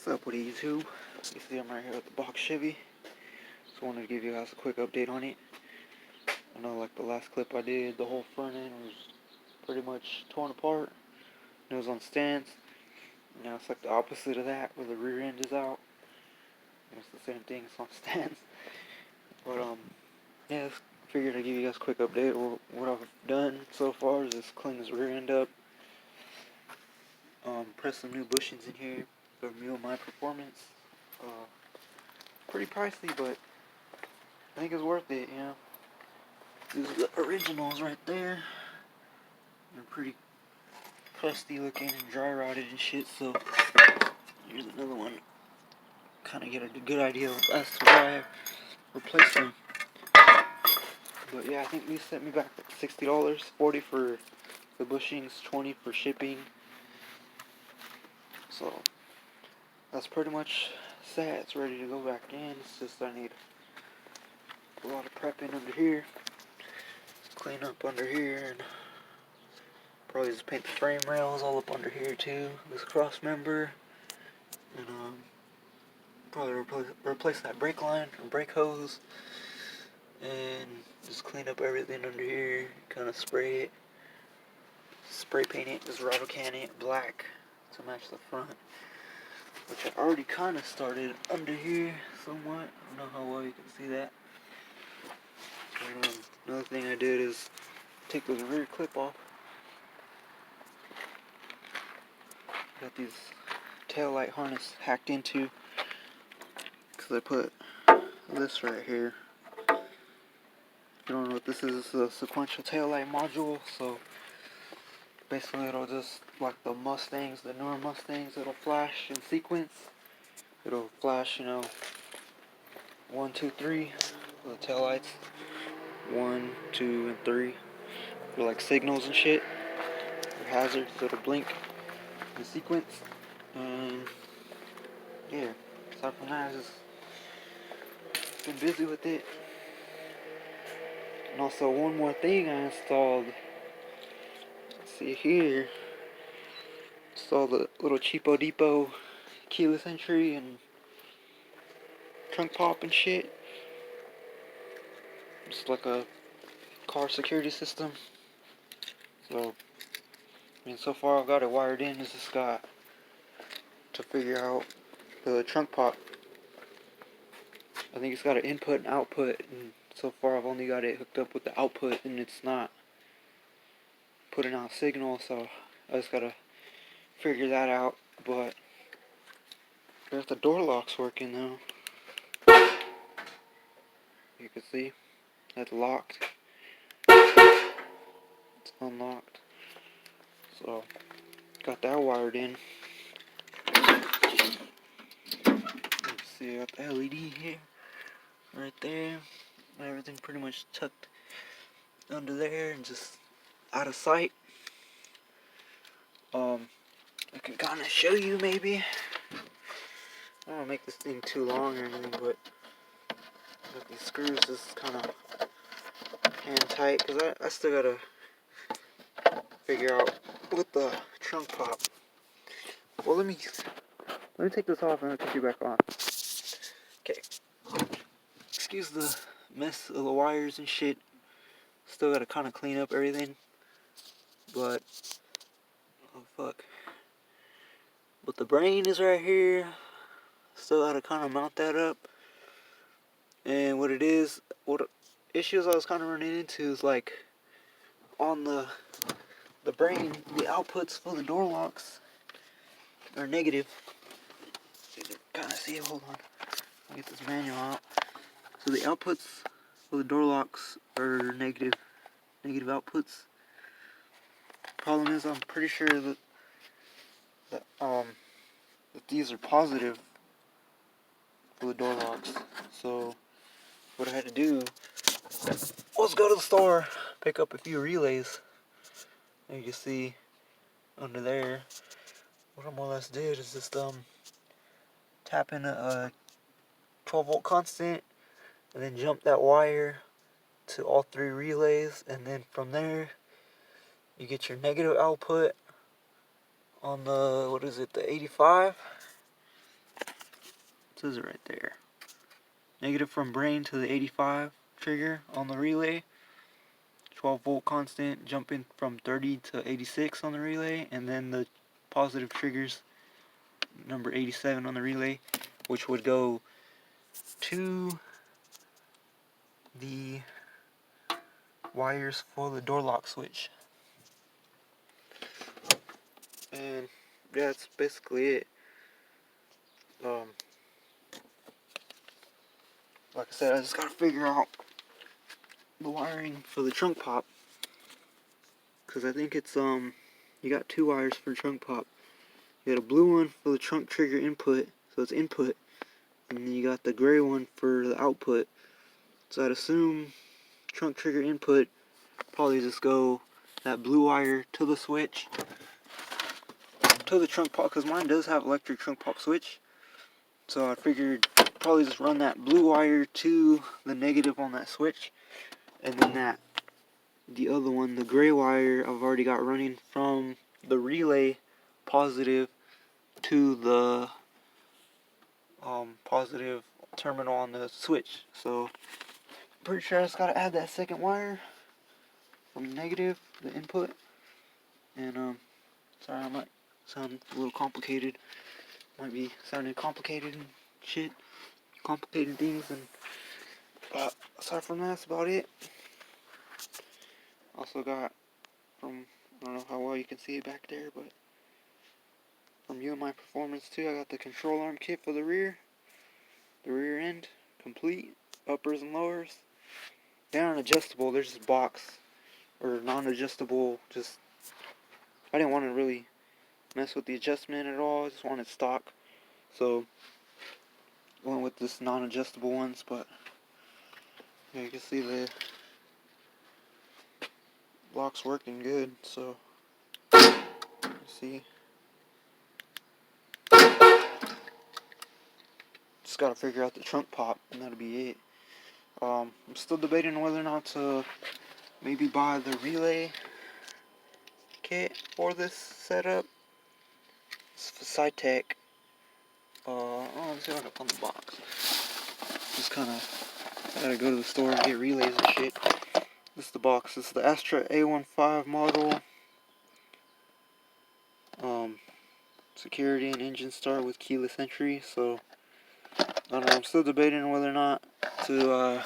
What's up with YouTube? You see I'm right here with the box Chevy. Just wanted to give you guys a quick update on it. I know like the last clip I did, the whole front end was pretty much torn apart. It was on stands. Now it's like the opposite of that, where the rear end is out. And it's the same thing, it's on stands. But yeah, just figured I'd give you guys a quick update. What I've done so far is just clean this rear end up. Press some new bushings in here for mule my performance. Pretty pricey, but I think it's worth it, you know. These are the originals right there. They're pretty crusty looking and dry rotted and shit, so here's another one. Kind of get a good idea as to why I replaced them. But yeah, I think these set me back like $60, $40 for the bushings, $20 for shipping. So that's pretty much set. It's ready to go back in. It's just I need a lot of prepping under here. Clean up under here and probably just paint the frame rails all up under here too. This cross member. And probably replace that brake line or brake hose. And just clean up everything under here. Kind of spray it. Spray paint it. Just rattle can it black to match the front. Which I already kind of started under here somewhat. I don't know how well you can see that. And, another thing I did is take the rear clip off. Got these tail light harness hacked into because I put this right here. If you don't know what this is, it's a sequential tail light module. So basically it'll just, like the Mustangs, the newer Mustangs, it'll flash in sequence. It'll flash, 1, 2, 3 for the tail lights. 1, 2, and 3 for like signals and shit, or hazards. It'll blink in sequence. And yeah, aside from that, I've just been busy with it. And also one more thing I installed. See here, installed the little cheapo depot keyless entry and trunk pop and shit. Just like a car security system. So so far I've got it wired in. It's just got to figure out the trunk pop. I think it's got an input and output, and so far I've only got it hooked up with the output and it's not putting out signal, so I just gotta figure that out. But there's the door locks working though. You can see that's locked. It's unlocked. So got that wired in. Let's see, I got the LED here, right there. Everything pretty much tucked under there and just out of sight. I can kind of show you maybe. I don't want to make this thing too long or anything, but got these screws just kind of hand tight because I still gotta figure out with the trunk pop. Well, let me take this off and I'll put you back on. Okay. Excuse the mess of the wires and shit. Still gotta kind of clean up everything, but oh fuck. But the brain is right here. Still gotta kind of mount that up. And what issues I was kind of running into is like on the brain, the outputs for the door locks are negative. So you can kind of see it. Hold on. I'll get this manual out. So the outputs for the door locks are negative outputs. Problem is, I'm pretty sure that these are positive for the door locks. So what I had to do was go to the store, pick up a few relays. And you can see under there, what I more or less did is just tap in a 12 volt constant and then jump that wire to all 3 relays, and then from there you get your negative output on the, the 85, says it right there. Negative from brain to the 85 trigger on the relay. 12 volt constant jumping from 30 to 86 on the relay, and then the positive triggers number 87 on the relay, which would go to the wires for the door lock switch. And yeah, that's basically it. Like I said, I just gotta figure out the wiring for the trunk pop, because I think it's you got two wires for trunk pop. You got a blue one for the trunk trigger input, so it's input, and then you got the gray one for the output. So I'd assume trunk trigger input probably just go that blue wire to the switch, to the trunk pop, because mine does have electric trunk pop switch. So I figured probably just run that blue wire to the negative on that switch, and then the other one, the gray wire, I've already got running from the relay positive to the positive terminal on the switch. So I'm pretty sure I just gotta add that second wire from negative, the input. And sorry, I might sound a little complicated. Might be sounding complicated and shit, complicated things, and aside from that, that's about it. Also got from, I don't know how well you can see it back there, but from UMI Performance too, I got the control arm kit for the rear end, complete, uppers and lowers. They aren't adjustable, they're just box, or non-adjustable, just, I didn't want to really mess with the adjustment at all, I just wanted stock, so I went with this non-adjustable ones. But yeah, you can see the lock's working good, so see, just gotta figure out the trunk pop, and that'll be it. I'm still debating whether or not to maybe buy the relay kit for this setup. It's for SciTech. Let's see if I can find the box. Just kind of gotta go to the store and get relays and shit. This is the box. This is the Astra A15 model. Security and engine start with keyless entry. So I don't know. I'm still debating whether or not to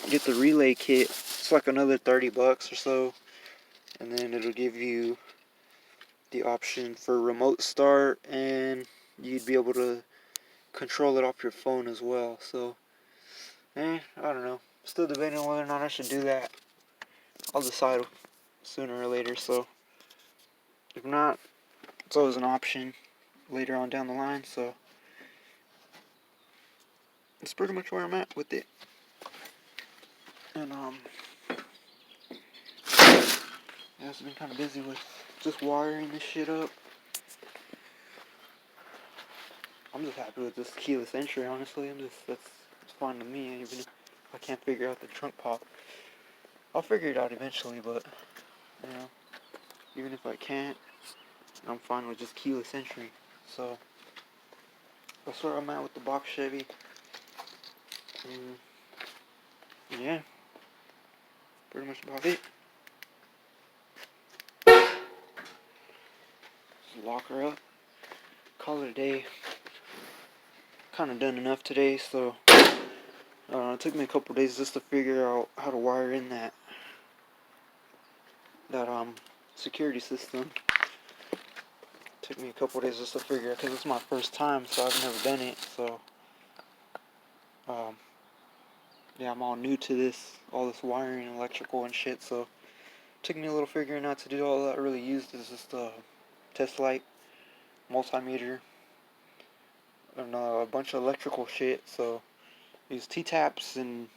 get the relay kit. It's like another 30 bucks or so, and then it'll give you the option for remote start, and you'd be able to control it off your phone as well. So I don't know. Still debating on whether or not I should do that. I'll decide sooner or later. So if not, it's always an option later on down the line. So that's pretty much where I'm at with it. And yeah, I've been kind of busy with just wiring this shit up. I'm just happy with this keyless entry, honestly. That's fine to me, even if I can't figure out the trunk pop. I'll figure it out eventually, but you know, even if I can't, I'm fine with just keyless entry. So that's where I'm at with the box Chevy. Yeah, pretty much about it. Just lock her up, call it a day. Kind of done enough today, so it took me a couple days just to figure out how to wire in that security system. Took me a couple days just to figure out, because it's my first time, so I've never done it. So yeah, I'm all new to this, all this wiring, electrical and shit. So it took me a little figuring out to do. All that I really used is just a test light, multimeter, and a bunch of electrical shit. So use T-taps and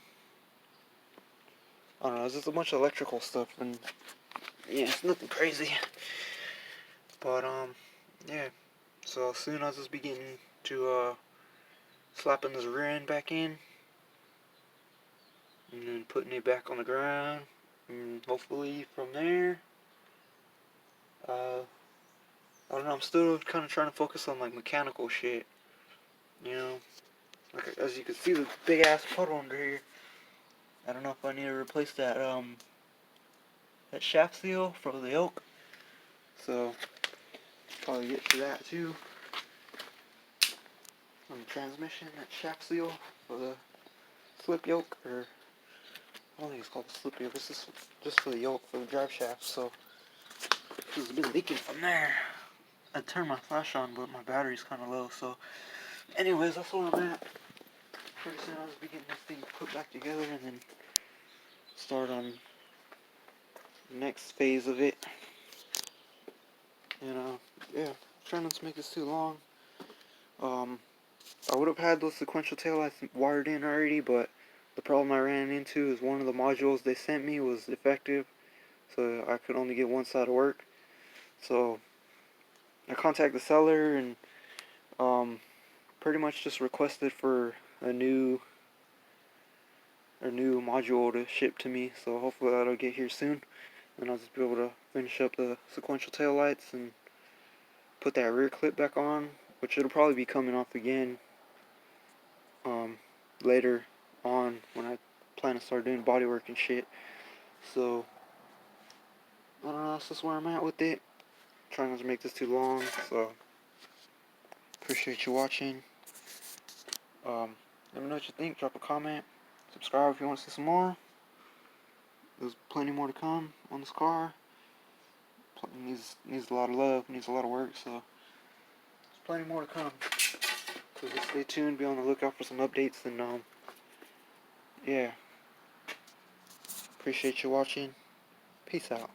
I don't know, it's just a bunch of electrical stuff, and yeah, it's nothing crazy. But yeah, so soon I'll just be getting to slapping this rear end back in, and then putting it back on the ground, and hopefully from there, I don't know, I'm still kind of trying to focus on like mechanical shit, You know, like, as you can see, the big ass puddle under here. I don't know if I need to replace that that shaft seal for the yoke. So probably get to that too. On the transmission, that shaft seal for the slip yoke, or I don't think it's called the slip yoke. This is just for the yoke for the drive shaft. So it's been leaking from there. I turned my flash on, but my battery's kind of low. So, anyways, that's where I'm at. Pretty soon I'll just be getting this thing put back together and then start on the next phase of it. And yeah, trying not to make this too long. I would have had those sequential taillights wired in already, but the problem I ran into is one of the modules they sent me was defective, so I could only get one side of work. So I contacted the seller and pretty much just requested for a new module to ship to me. So hopefully that'll get here soon, and I'll just be able to finish up the sequential taillights and put that rear clip back on, which it'll probably be coming off again later on when I plan to start doing bodywork and shit. So I don't know, that's just where I'm at with it. Trying not to make this too long, so appreciate you watching. Let me know what you think. Drop a comment. Subscribe if you want to see some more. There's plenty more to come on this car. Needs a lot of love. Needs a lot of work. So there's plenty more to come. So just stay tuned. Be on the lookout for some updates. And yeah. Appreciate you watching. Peace out.